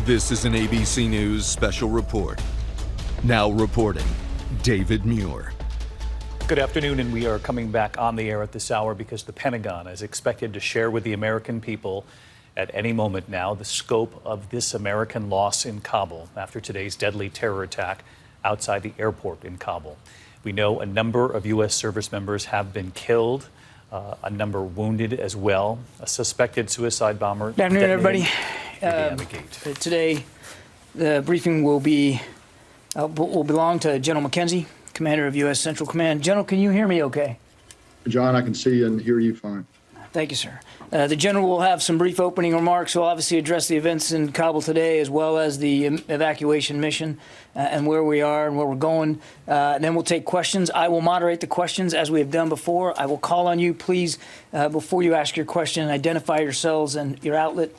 This is an ABC News special report. Now reporting, David Muir. Good afternoon, and we are coming back on the air at this hour because the Pentagon is expected to share with the American people at any moment now the scope of this American loss in Kabul after today's deadly terror attack outside the airport in Kabul. We know a number of U.S. service members have been killed, a number wounded as well. A suspected suicide bomber. Good afternoon, everybody. Today, the briefing will belong to General McKenzie, Commander of U.S. Central Command. General, can you hear me okay? John, I can see and hear you fine. Thank you, sir. The General will have some brief opening remarks. He'll obviously address the events in Kabul today, as well as the evacuation mission and where we are and where we're going. Then we'll take questions. I will moderate the questions as we have done before. I will call on you, please, before you ask your question, identify yourselves and your outlet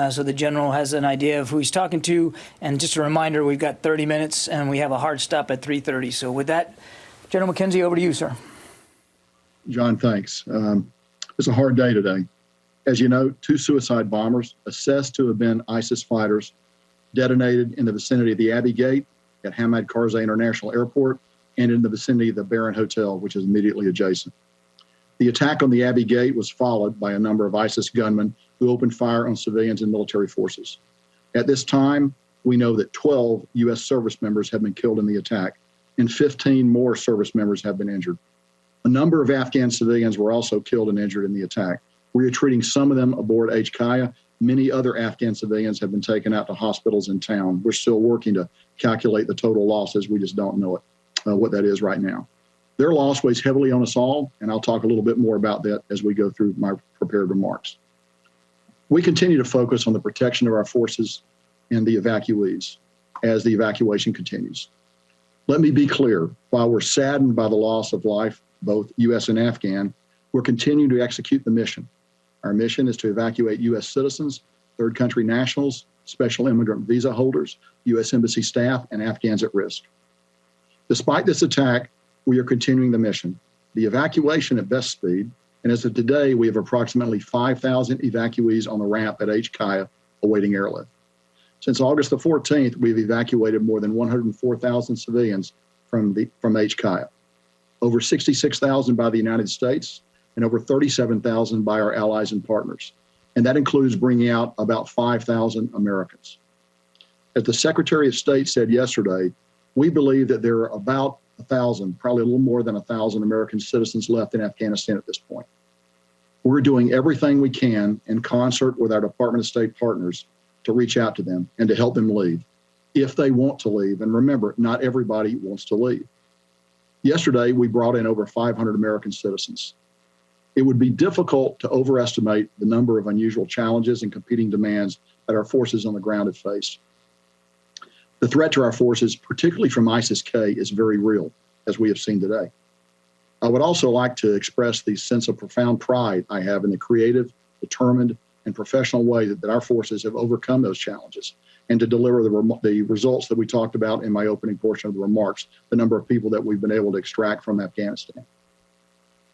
so the General has an idea of who he's talking to. And just a reminder, we've got 30 minutes and we have a hard stop at 3:30. So with that, General McKenzie, over to you, sir. John, thanks. It's a hard day today. As you know, 2 suicide bombers assessed to have been ISIS fighters detonated in the vicinity of the Abbey Gate at Hamad Karzai International Airport and in the vicinity of the Baron Hotel, which is immediately adjacent. The attack on the Abbey Gate was followed by a number of ISIS gunmen who opened fire on civilians and military forces. At this time, we know that 12 U.S. service members have been killed in the attack and 15 more service members have been injured. A number of Afghan civilians were also killed and injured in the attack. We are treating some of them aboard HKIA. Many other Afghan civilians have been taken out to hospitals in town. We're still working to calculate the total losses. We just don't know what that is right now. Their loss weighs heavily on us all, and I'll talk a little bit more about that as we go through my prepared remarks. We continue to focus on the protection of our forces and the evacuees as the evacuation continues. Let me be clear, while we're saddened by the loss of life, both U.S. and Afghan, we're continuing to execute the mission. Our mission is to evacuate U.S. citizens, third country nationals, special immigrant visa holders, U.S. Embassy staff, and Afghans at risk. Despite this attack, we are continuing the mission. The evacuation at best speed, and as of today, we have approximately 5,000 evacuees on the ramp at HKIA awaiting airlift. Since August the 14th, we've evacuated more than 104,000 civilians from HKIA. Over 66,000 by the United States, and over 37,000 by our allies and partners. And that includes bringing out about 5,000 Americans. As the Secretary of State said yesterday, we believe that there are about 1,000, probably a little more than 1,000 American citizens left in Afghanistan at this point. We're doing everything we can in concert with our Department of State partners to reach out to them and to help them leave, if they want to leave. And remember, not everybody wants to leave. Yesterday, we brought in over 500 American citizens. It would be difficult to overestimate the number of unusual challenges and competing demands that our forces on the ground have faced. The threat to our forces, particularly from ISIS-K, is very real, as we have seen today. I would also like to express the sense of profound pride I have in the creative, determined, and professional way that our forces have overcome those challenges and to deliver the results that we talked about in my opening portion of the remarks, the number of people that we've been able to extract from Afghanistan.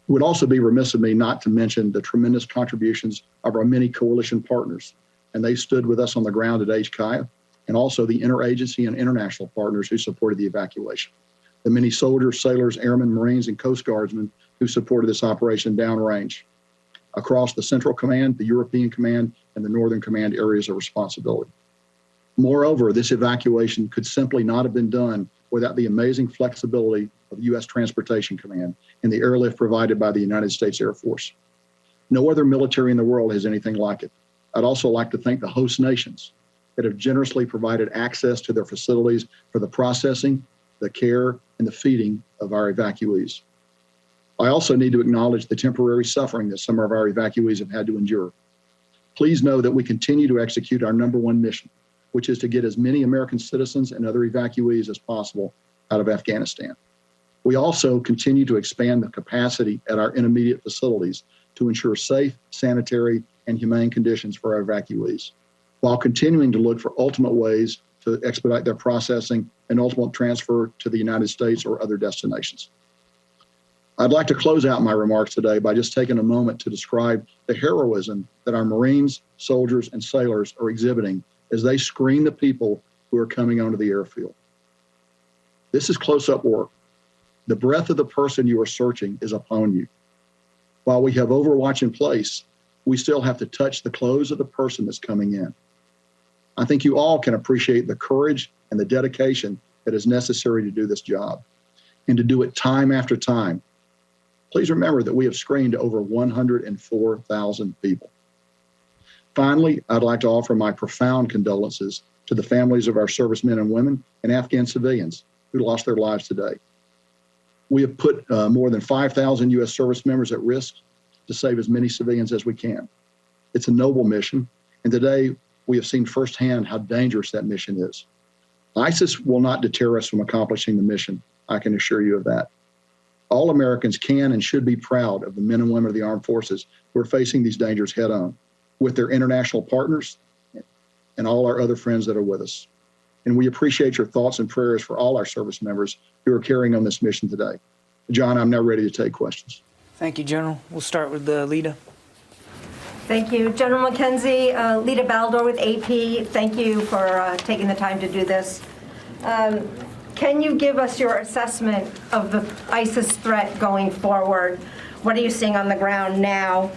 It would also be remiss of me not to mention the tremendous contributions of our many coalition partners, and they stood with us on the ground at HKIA, and also the interagency and international partners who supported the evacuation. The many soldiers, sailors, airmen, Marines, and Coast Guardsmen who supported this operation downrange across the Central Command, the European Command, and the Northern Command areas of responsibility. Moreover, this evacuation could simply not have been done without the amazing flexibility of U.S. Transportation Command and the airlift provided by the United States Air Force. No other military in the world has anything like it. I'd also like to thank the host nations that have generously provided access to their facilities for the processing, the care, and the feeding of our evacuees. I also need to acknowledge the temporary suffering that some of our evacuees have had to endure. Please know that we continue to execute our number one mission, which is to get as many American citizens and other evacuees as possible out of Afghanistan. We also continue to expand the capacity at our intermediate facilities to ensure safe, sanitary, and humane conditions for our evacuees, while continuing to look for ultimate ways to expedite their processing and ultimate transfer to the United States or other destinations. I'd like to close out my remarks today by just taking a moment to describe the heroism that our Marines, soldiers, and sailors are exhibiting as they screen the people who are coming onto the airfield. This is close-up work. The breath of the person you are searching is upon you. While we have Overwatch in place, we still have to touch the clothes of the person that's coming in. I think you all can appreciate the courage and the dedication that is necessary to do this job and to do it time after time. Please remember that we have screened over 104,000 people. Finally, I'd like to offer my profound condolences to the families of our servicemen and women and Afghan civilians who lost their lives today. We have put more than 5,000 U.S. service members at risk to save as many civilians as we can. It's a noble mission, and today we have seen firsthand how dangerous that mission is. ISIS will not deter us from accomplishing the mission, I can assure you of that. All Americans can and should be proud of the men and women of the armed forces who are facing these dangers head on, with their international partners and all our other friends that are with us. And we appreciate your thoughts and prayers for all our service members who are carrying on this mission today. John, I'm now ready to take questions. Thank you, General. We'll start with Lita. Thank you. General McKenzie, Lita Baldor with AP, thank you for taking the time to do this. Can you give us your assessment of the ISIS threat going forward? What are you seeing on the ground now?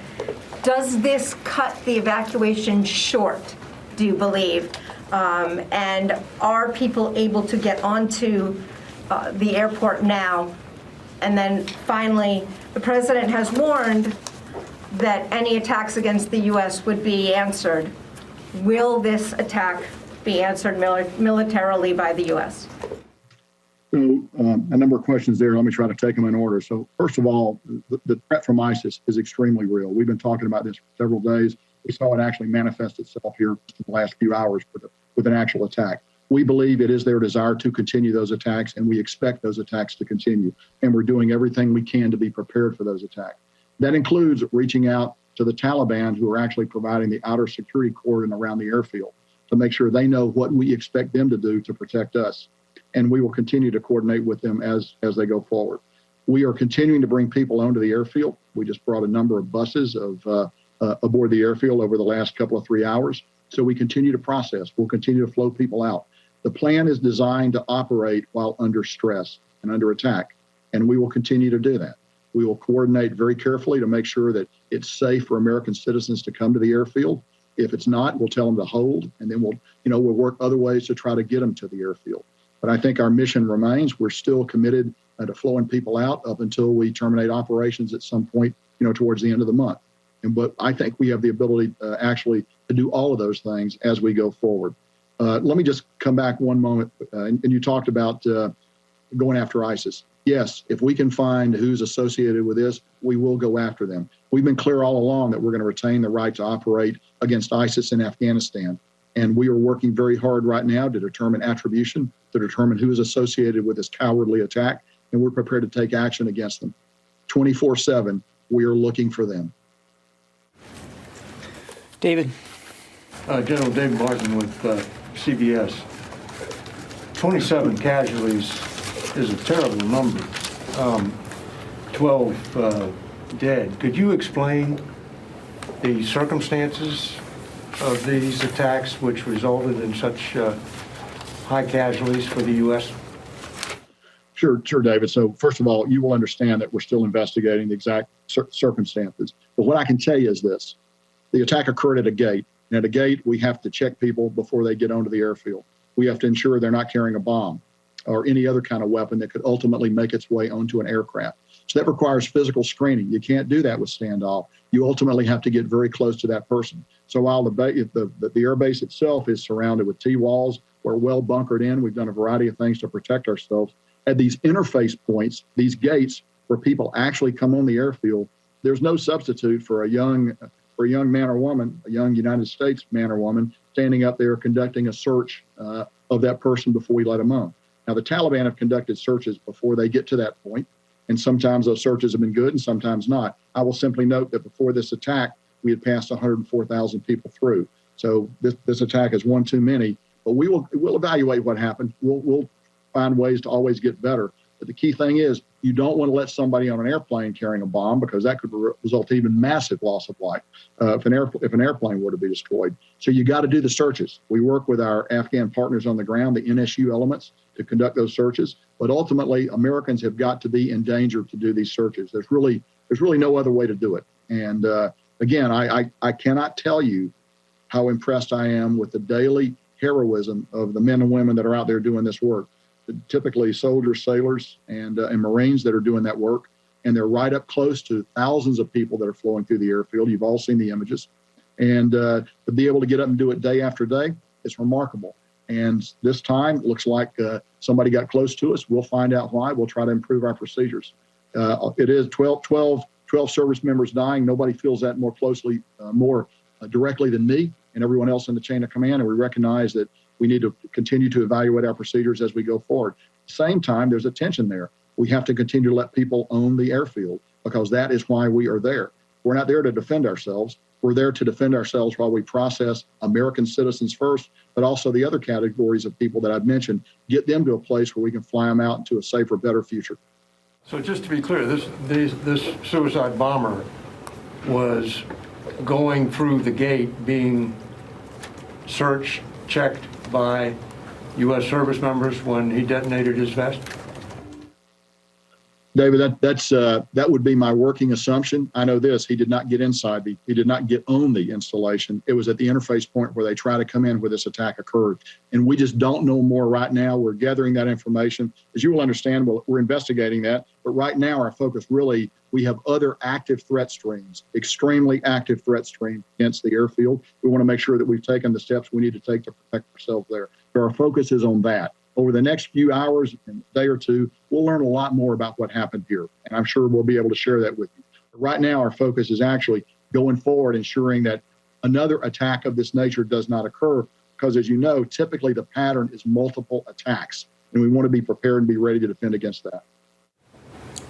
Does this cut the evacuation short, do you believe? And are people able to get onto the airport now? And then finally, the president has warned that any attacks against the U.S. would be answered. Will this attack be answered militarily by the U.S.? So a number of questions there. Let me try to take them in order. So first of all, the threat from ISIS is extremely real. We've been talking about this for several days. We saw it actually manifest itself here in the last few hours with an actual attack. We believe it is their desire to continue those attacks, and we expect those attacks to continue. And we're doing everything we can to be prepared for those attacks. That includes reaching out to the Taliban, who are actually providing the outer security cordon around the airfield, to make sure they know what we expect them to do to protect us. And we will continue to coordinate with them as they go forward. We are continuing to bring people onto the airfield. We just brought a number of buses aboard the airfield over the last couple of 3 hours. So we continue to process. We'll continue to flow people out. The plan is designed to operate while under stress and under attack, and we will continue to do that. We will coordinate very carefully to make sure that it's safe for American citizens to come to the airfield. If it's not, we'll tell them to hold, and then we'll work other ways to try to get them to the airfield. But I think our mission remains. We're still committed to flowing people out up until we terminate operations at some point, towards the end of the month. But I think we have the ability actually to do all of those things as we go forward. Let me just come back one moment. And you talked about going after ISIS. Yes, if we can find who's associated with this, we will go after them. We've been clear all along that we're going to retain the right to operate against ISIS in Afghanistan. And we are working very hard right now to determine attribution, to determine who is associated with this cowardly attack. And we're prepared to take action against them. 24/7, we are looking for them. David. General David Martin with CBS. 27 casualties is a terrible number. 12 dead. Could you explain the circumstances of these attacks which resulted in such high casualties for the U.S.? Sure, David. So first of all, you will understand that we're still investigating the exact circumstances. But what I can tell you is this. The attack occurred at a gate. And at a gate, we have to check people before they get onto the airfield. We have to ensure they're not carrying a bomb or any other kind of weapon that could ultimately make its way onto an aircraft. So that requires physical screening. You can't do that with standoff. You ultimately have to get very close to that person. So while the air base itself is surrounded with T-walls, we're well bunkered in. We've done a variety of things to protect ourselves. At these interface points, these gates where people actually come on the airfield, there's no substitute for a young man or woman, a young United States man or woman, standing up there conducting a search of that person before we let them on. Now, the Taliban have conducted searches before they get to that point, and sometimes those searches have been good and sometimes not. I will simply note that before this attack, we had passed 104,000 people through. So this attack is one too many, but we'll evaluate what happened. We'll find ways to always get better. But the key thing is you don't want to let somebody on an airplane carrying a bomb, because that could result in even massive loss of life if an airplane were to be destroyed. So you got to do the searches. We work with our Afghan partners on the ground, the NSU elements, to conduct those searches. But ultimately, Americans have got to be in danger to do these searches. There's really no other way to do it. And again, I cannot tell you how impressed I am with the daily heroism of the men and women that are out there doing this work. Typically soldiers, sailors, and Marines that are doing that work. And they're right up close to thousands of people that are flowing through the airfield. You've all seen the images. And to be able to get up and do it day after day, it's remarkable. And this time, it looks like somebody got close to us. We'll find out why. We'll try to improve our procedures. It is 12 service members dying. Nobody feels that more closely, more directly than me and everyone else in the chain of command. And we recognize that we need to continue to evaluate our procedures as we go forward. At the same time, there's a tension there. We have to continue to let people own the airfield, because that is why we are there. We're not there to defend ourselves. We're there to defend ourselves while we process American citizens first, but also the other categories of people that I've mentioned, get them to a place where we can fly them out into a safer, better future. So just to be clear, this suicide bomber was going through the gate, being searched, checked by U.S. service members when he detonated his vest? David, that would be my working assumption. I know this: he did not get inside he did not get on the installation. It was at the interface point where they try to come in where this attack occurred, and we just don't know more right now. We're gathering that information. As you will understand, we're investigating that. But right now, our focus really, we have other active threat streams, extremely active threat stream against the airfield. We want to make sure that we've taken the steps we need to take to protect ourselves there. So our focus is on that. Over the next few hours and a day or two, we'll learn a lot more about what happened here. And I'm sure we'll be able to share that with you. But right now, our focus is actually going forward, ensuring that another attack of this nature does not occur. Because as you know, typically the pattern is multiple attacks. And we want to be prepared and be ready to defend against that.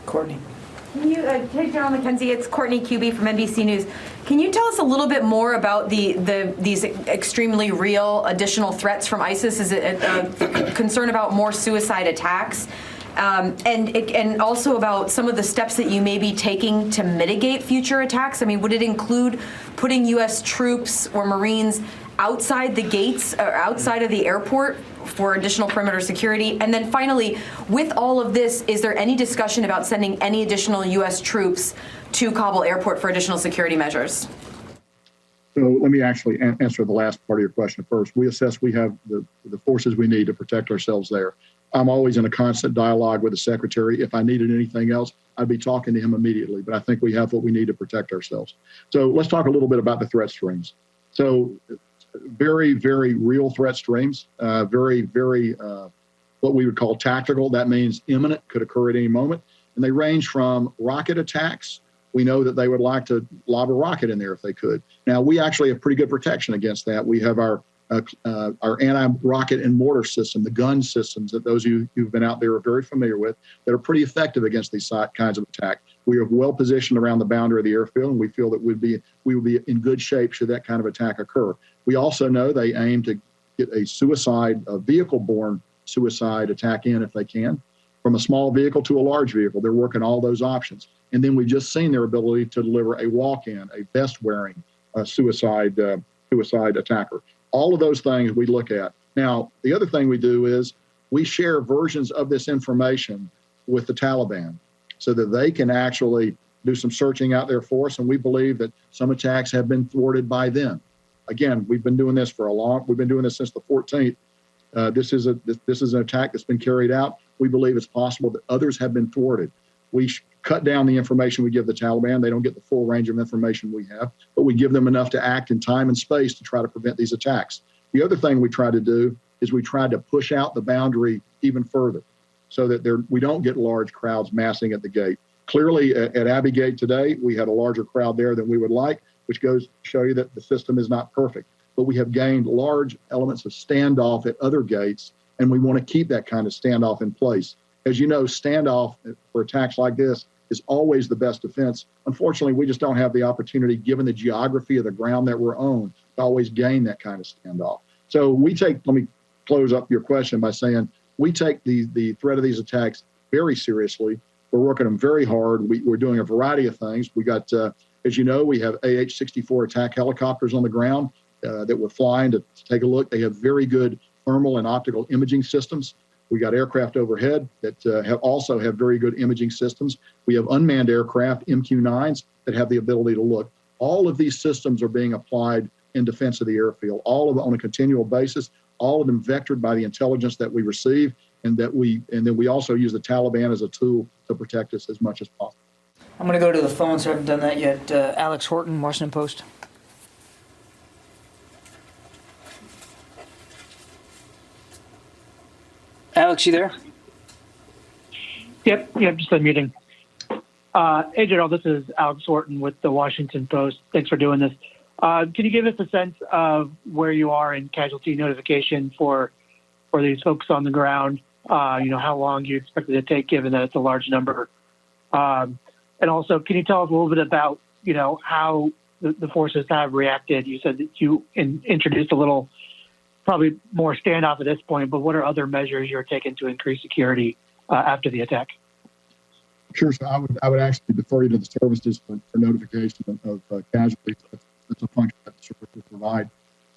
Courtney. Can you, hey, General McKenzie, it's Courtney Cuby from NBC News. Can you tell us a little bit more about these extremely real additional threats from ISIS? Is it a concern about more suicide attacks? And also about some of the steps that you may be taking to mitigate future attacks? I mean, would it include putting U.S. troops or Marines outside the gates or outside of the airport for additional perimeter security? And then finally, with all of this, is there any discussion about sending any additional U.S. troops to Kabul airport for additional security measures? So let me actually answer the last part of your question first. We assess we have the forces we need to protect ourselves there. I'm always in a constant dialogue with the secretary. If I needed anything else, I'd be talking to him immediately. But I think we have what we need to protect ourselves. So let's talk a little bit about the threat streams. So very, very real threat streams, very, very what we would call tactical. That means imminent, could occur at any moment. And they range from rocket attacks. We know that they would like to lob a rocket in there if they could. Now, we actually have pretty good protection against that. We have our anti-rocket and mortar system, the gun systems that those of you who've been out there are very familiar with, that are pretty effective against these kinds of attack. We are well positioned around the boundary of the airfield, and we feel that we would be in good shape should that kind of attack occur. We also know they aim to get a vehicle-borne suicide attack in if they can, from a small vehicle to a large vehicle. They're working all those options. And then we've just seen their ability to deliver a walk-in, a vest-wearing suicide attacker. All of those things we look at. Now, the other thing we do is we share versions of this information with the Taliban so that they can actually do some searching out there for us. And we believe that some attacks have been thwarted by them. Again, we've been doing this we've been doing this since the 14th. This is an attack that's been carried out. We believe it's possible that others have been thwarted. We cut down the information we give the Taliban. They don't get the full range of information we have, but we give them enough to act in time and space to try to prevent these attacks. The other thing we try to do is we try to push out the boundary even further so that we don't get large crowds massing at the gate. Clearly, at Abbey Gate today, we had a larger crowd there than we would like, which goes to show you that the system is not perfect. But we have gained large elements of standoff at other gates, and we want to keep that kind of standoff in place. As you know, standoff for attacks like this is always the best defense. Unfortunately, we just don't have the opportunity, given the geography of the ground that we're on, to always gain that kind of standoff. So let me close up your question by saying, we take the threat of these attacks very seriously. We're working them very hard. We're doing a variety of things. We got, as you know, we have AH-64 attack helicopters on the ground that we're flying to take a look. They have very good thermal and optical imaging systems. We got aircraft overhead that also have very good imaging systems. We have unmanned aircraft, MQ-9s, that have the ability to look. All of these systems are being applied in defense of the airfield, all of them on a continual basis, all of them vectored by the intelligence that we receive, and then we also use the Taliban as a tool to protect us as much as possible. I'm going to go to the phone, so I haven't done that yet. Alex Horton, Washington Post. Alex, you there? Yep, just unmuting. Hey, General, this is Alex Horton with the Washington Post. Thanks for doing this. Can you give us a sense of where you are in casualty notification for these folks on the ground? How long you expect it to take, given that it's a large number? And also, can you tell us a little bit about, how the forces have reacted? You said that you introduced a little, probably more standoff at this point, but what are other measures you're taking to increase security after the attack? Sure. So I would actually defer you to the services for notification of casualties. That's a function that the services provide.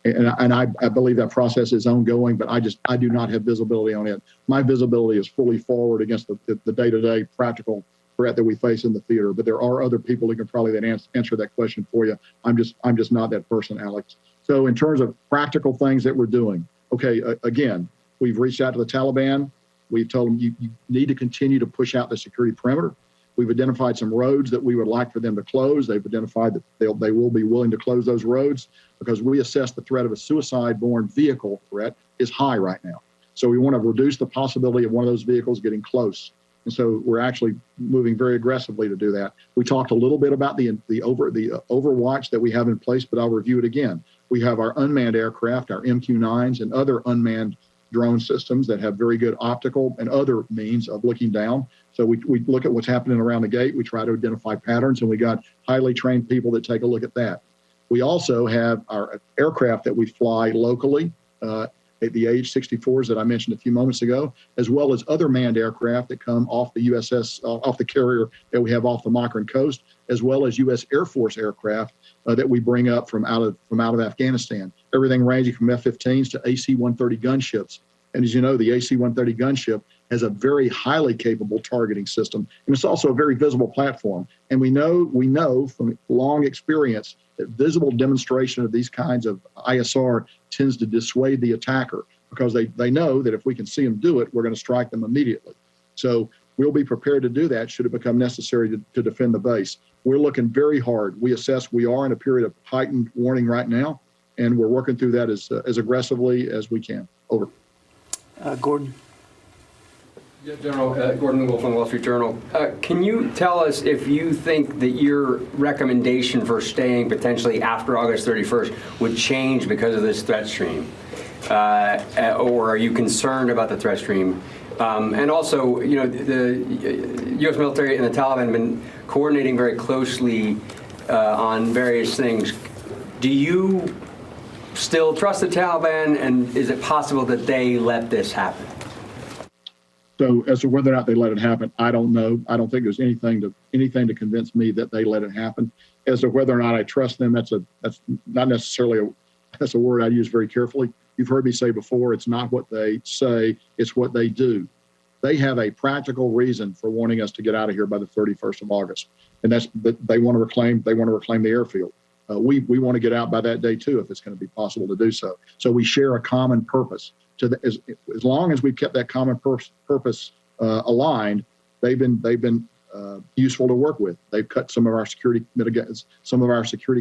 And I believe that process is ongoing, but I do not have visibility on it. My visibility is fully forward against the day-to-day practical threat that we face in the theater. But there are other people who can probably then answer that question for you. I'm just not that person, Alex. So in terms of practical things that we're doing, okay, again, we've reached out to the Taliban. We've told them you need to continue to push out the security perimeter. We've identified some roads that we would like for them to close. They've identified that they will be willing to close those roads because we assess the threat of a suicide-borne vehicle threat is high right now. So we want to reduce the possibility of one of those vehicles getting close. And so we're actually moving very aggressively to do that. We talked a little bit about the overwatch that we have in place, but I'll review it again. We have our unmanned aircraft, our MQ-9s, and other unmanned drone systems that have very good optical and other means of looking down. So we look at what's happening around the gate. We try to identify patterns, and we got highly trained people that take a look at that. We also have our aircraft that we fly locally, the AH-64s that I mentioned a few moments ago, as well as other manned aircraft that come off the USS, off the carrier that we have off the Makran coast, as well as U.S. Air Force aircraft that we bring up from out of Afghanistan. Everything ranging from F-15s to AC-130 gunships. And as you know, the AC-130 gunship has a very highly capable targeting system, and it's also a very visible platform. And we know from long experience that visible demonstration of these kinds of ISR tends to dissuade the attacker because they know that if we can see them do it, we're going to strike them immediately. So we'll be prepared to do that should it become necessary to defend the base. We're looking very hard. We assess we are in a period of heightened warning right now, and we're working through that as aggressively as we can. Over. Gordon. Yeah, General, Gordon Wolf from the Wall Street Journal. Can you tell us if you think that your recommendation for staying potentially after August 31st would change because of this threat stream? Or are you concerned about the threat stream? And also, the U.S. military and the Taliban have been coordinating very closely on various things. Do you still trust the Taliban, and is it possible that they let this happen? So as to whether or not they let it happen, I don't know. I don't think there's anything to convince me that they let it happen. As to whether or not I trust them, that's not necessarily that's a word I use very carefully. You've heard me say before, it's not what they say, it's what they do. They have a practical reason for wanting us to get out of here by the 31st of August, and that's that they want to reclaim the airfield. We want to get out by that day too, if it's going to be possible to do so. So we share a common purpose. As long as we've kept that common purpose aligned, they've been useful to work with. They've cut some of our security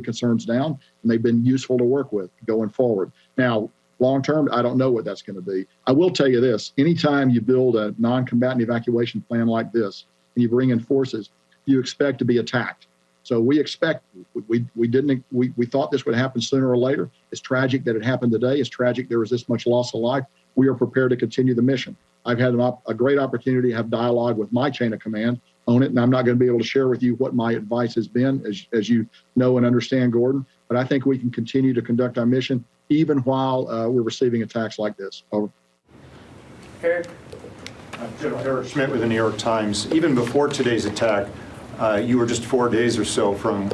concerns down, and they've been useful to work with going forward. Now, long term, I don't know what that's going to be. I will tell you this: anytime you build a non-combatant evacuation plan like this, and you bring in forces, you expect to be attacked. So we expect, we thought this would happen sooner or later. It's tragic that it happened today. It's tragic there was this much loss of life. We are prepared to continue the mission. I've had a great opportunity to have dialogue with my chain of command on it, and I'm not going to be able to share with you what my advice has been, as you know and understand, Gordon. But I think we can continue to conduct our mission even while we're receiving attacks like this. Over. Eric. General Eric Schmidt with the New York Times. Even before today's attack, you were just 4 days or so from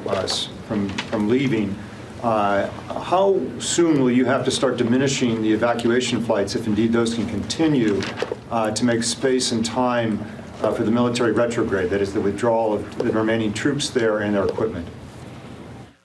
leaving. How soon will you have to start diminishing the evacuation flights, if indeed those can continue, to make space and time for the military retrograde, that is the withdrawal of the remaining troops there and their equipment?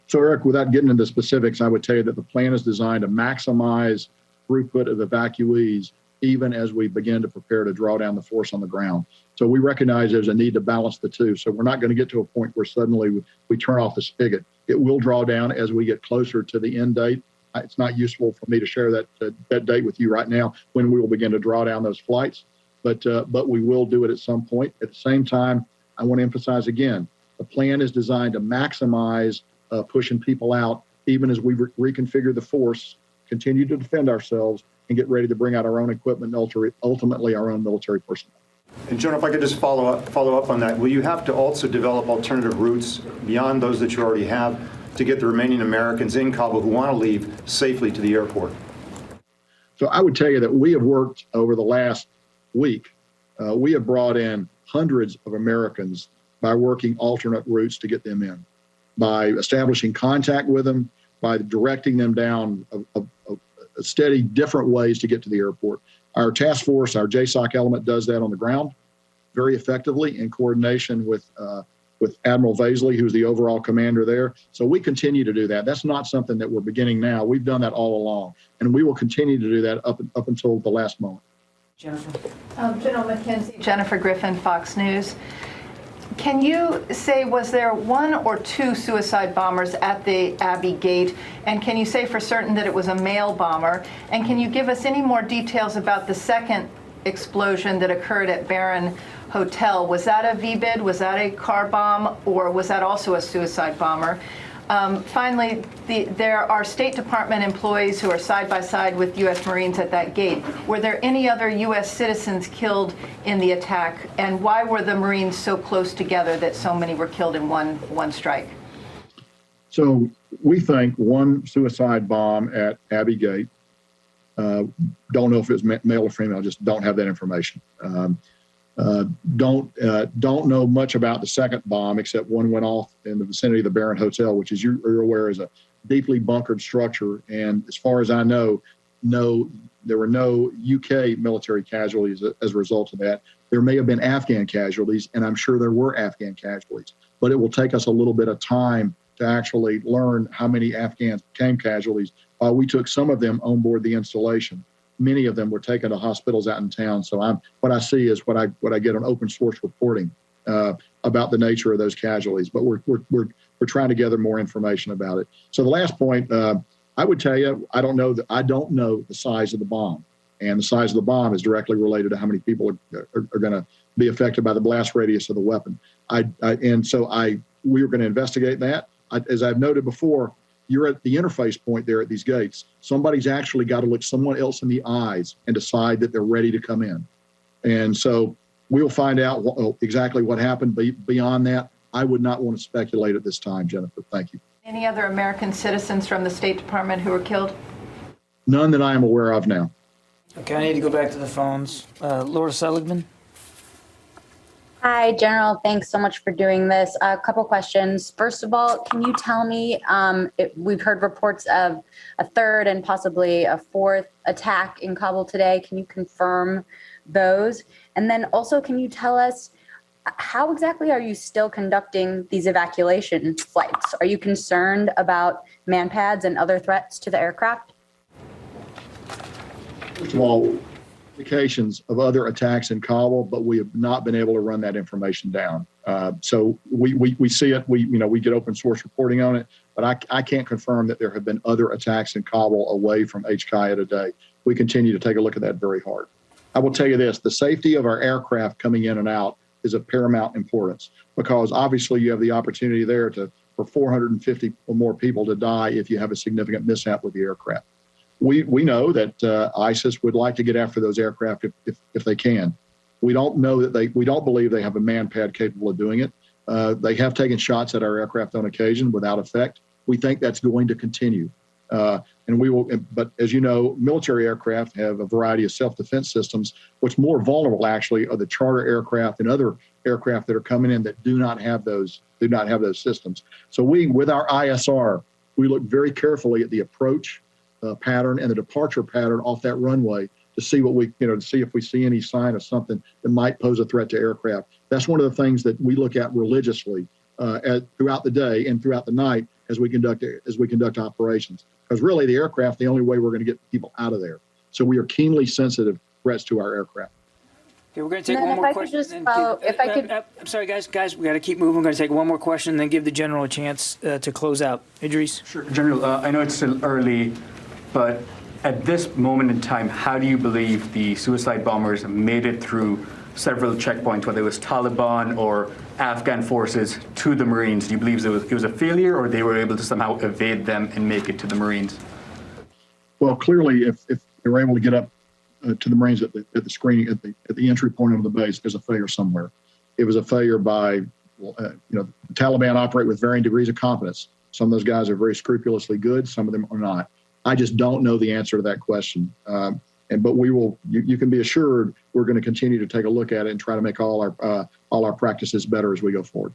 So, Eric, without getting into specifics, I would tell you that the plan is designed to maximize throughput of evacuees even as we begin to prepare to draw down the force on the ground. So we recognize there's a need to balance the two. So we're not going to get to a point where suddenly we turn off the spigot. It will draw down as we get closer to the end date. It's not useful for me to share that date with you right now when we will begin to draw down those flights, but we will do it at some point. At the same time, I want to emphasize again, the plan is designed to maximize pushing people out, even as we reconfigure the force, continue to defend ourselves, and get ready to bring out our own equipment and ultimately our own military personnel. And General, if I could just follow up on that, will you have to also develop alternative routes beyond those that you already have to get the remaining Americans in Kabul who want to leave safely to the airport? So I would tell you that we have worked over the last week. We have brought in hundreds of Americans by working alternate routes to get them in, by establishing contact with them, by directing them down a steady different ways to get to the airport. Our task force, our JSOC element, does that on the ground very effectively in coordination with Admiral Vaisley, who's the overall commander there. So we continue to do that. That's not something that we're beginning now. We've done that all along, and we will continue to do that up until the last moment. Jennifer. General McKenzie. Jennifer Griffin, Fox News. Can you say, was there one or two suicide bombers at the Abbey Gate? And can you say for certain that it was a male bomber? And can you give us any more details about the second explosion that occurred at Barron Hotel? Was that a VBID? Was that a car bomb? Or was that also a suicide bomber? Finally, there are State Department employees who are side by side with U.S. Marines at that gate. Were there any other U.S. citizens killed in the attack? And why were the Marines so close together that so many were killed in one strike? So we think one suicide bomb at Abbey Gate. Don't know if it was male or female, just don't have that information. Don't know much about the second bomb, except one went off in the vicinity of the Barron Hotel, which, as you're aware, is a deeply bunkered structure. And as far as I know, there were no UK military casualties as a result of that. There may have been Afghan casualties, and I'm sure there were Afghan casualties. But it will take us a little bit of time to actually learn how many Afghans became casualties. We took some of them on board the installation. Many of them were taken to hospitals out in town. So what I see is what I get on open source reporting about the nature of those casualties. But we're trying to gather more information about it. So the last point, I would tell you, I don't know the size of the bomb, and the size of the bomb is directly related to how many people are going to be affected by the blast radius of the weapon. We were going to investigate that. As I've noted before, you're at the interface point there at these gates. Somebody's actually got to look someone else in the eyes and decide that they're ready to come in. And so we'll find out exactly what happened. Beyond that, I would not want to speculate at this time, Jennifer. Thank you. Any other American citizens from the State Department who were killed? None that I am aware of now. Okay, I need to go back to the phones. Laura Seligman. Hi, General. Thanks so much for doing this. A couple questions. First of all, can you tell me, we've heard reports of a third and possibly a fourth attack in Kabul today. Can you confirm those? And then also, can you tell us how exactly are you still conducting these evacuation flights? Are you concerned about manpads and other threats to the aircraft? First of all, indications of other attacks in Kabul, but we have not been able to run that information down. So we see it. We get open source reporting on it, but I can't confirm that there have been other attacks in Kabul away from HKIA today. We continue to take a look at that very hard. I will tell you this: the safety of our aircraft coming in and out is of paramount importance, because obviously you have the opportunity there for 450 or more people to die if you have a significant mishap with the aircraft. We know that ISIS would like to get after those aircraft if they can. We don't believe they have a manpad capable of doing it. They have taken shots at our aircraft on occasion without effect. We think that's going to continue. And we will, but as you know, military aircraft have a variety of self-defense systems. What's more vulnerable actually are the charter aircraft and other aircraft that are coming in that do not have those systems. So we, with our ISR, we look very carefully at the approach pattern and the departure pattern off that runway to see what we, to see if we see any sign of something that might pose a threat to aircraft. That's one of the things that we look at religiously throughout the day and throughout the night as we conduct operations. Because really, the aircraft, the only way we're going to get people out of there. So we are keenly sensitive threats to our aircraft. Okay, we're going to take one more question. I'm sorry, guys, we got to keep moving. We're going to take one more question and then give the general a chance to close out. Idris? Sure. General, I know it's still early, but at this moment in time, how do you believe the suicide bombers made it through several checkpoints, whether it was Taliban or Afghan forces, to the Marines? Do you believe it was a failure, or they were able to somehow evade them and make it to the Marines? Well, clearly, if they were able to get up to the Marines at the screening, at the entry point of the base, there's a failure somewhere. It was a failure by, the Taliban operate with varying degrees of competence. Some of those guys are very scrupulously good. Some of them are not. I just don't know the answer to that question. But we will. You can be assured we're going to continue to take a look at it and try to make all our practices better as we go forward.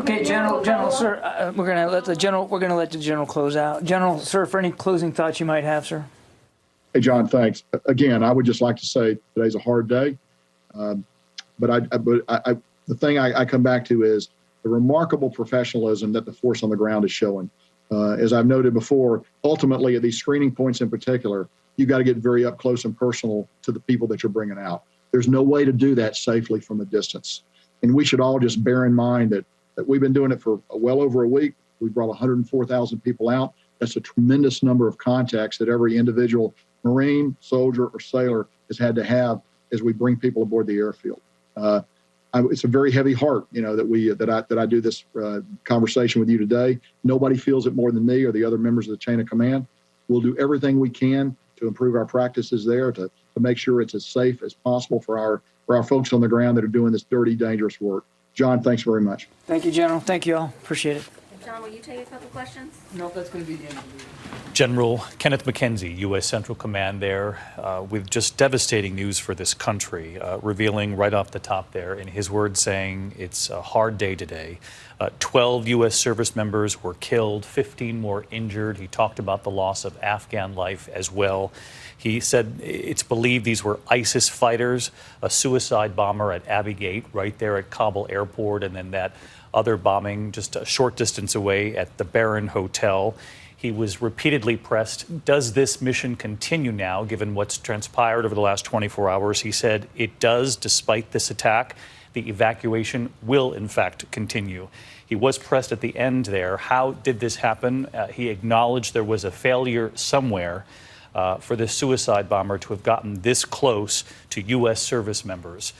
Okay, General, sir, we're going to let the general close out. General, sir, for any closing thoughts you might have, sir. Hey, John, thanks. Again, I would just like to say today's a hard day, but the thing I come back to is the remarkable professionalism that the force on the ground is showing. As I've noted before, ultimately at these screening points in particular, you got to get very up close and personal to the people that you're bringing out. There's no way to do that safely from a distance. And we should all just bear in mind that we've been doing it for well over a week. We brought 104,000 people out. That's a tremendous number of contacts that every individual Marine, soldier, or sailor has had to have as we bring people aboard the airfield. It's a very heavy heart, that I do this conversation with you today. Nobody feels it more than me or the other members of the chain of command. We'll do everything we can to improve our practices there, to make sure it's as safe as possible for our folks on the ground that are doing this dirty, dangerous work. John, thanks very much. Thank you, General. Thank you all. Appreciate it. John, will you take a couple questions? No, that's going to be the end of the General Kenneth McKenzie, U.S. Central Command there, with just devastating news for this country, revealing right off the top there, in his words, saying it's a hard day today. 12 U.S. service members were killed, 15 more injured. He talked about the loss of Afghan life as well. He said it's believed these were ISIS fighters, a suicide bomber at Abbey Gate right there at Kabul airport, and then that other bombing just a short distance away at the Baron Hotel. He was repeatedly pressed, does this mission continue now, given what's transpired over the last 24 hours? He said it does, despite this attack. The evacuation will, in fact, continue. He was pressed at the end there. How did this happen? He acknowledged there was a failure somewhere for this suicide bomber to have gotten this close to U.S. service members.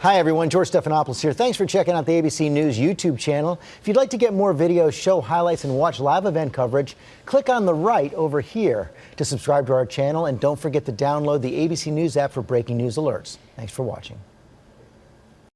Hi, everyone. George Stephanopoulos here. Thanks for checking out the ABC News YouTube channel. If you'd like to get more videos, show highlights, and watch live event coverage, click on the right over here to subscribe to our channel. And don't forget to download the ABC News app for breaking news alerts. Thanks for watching.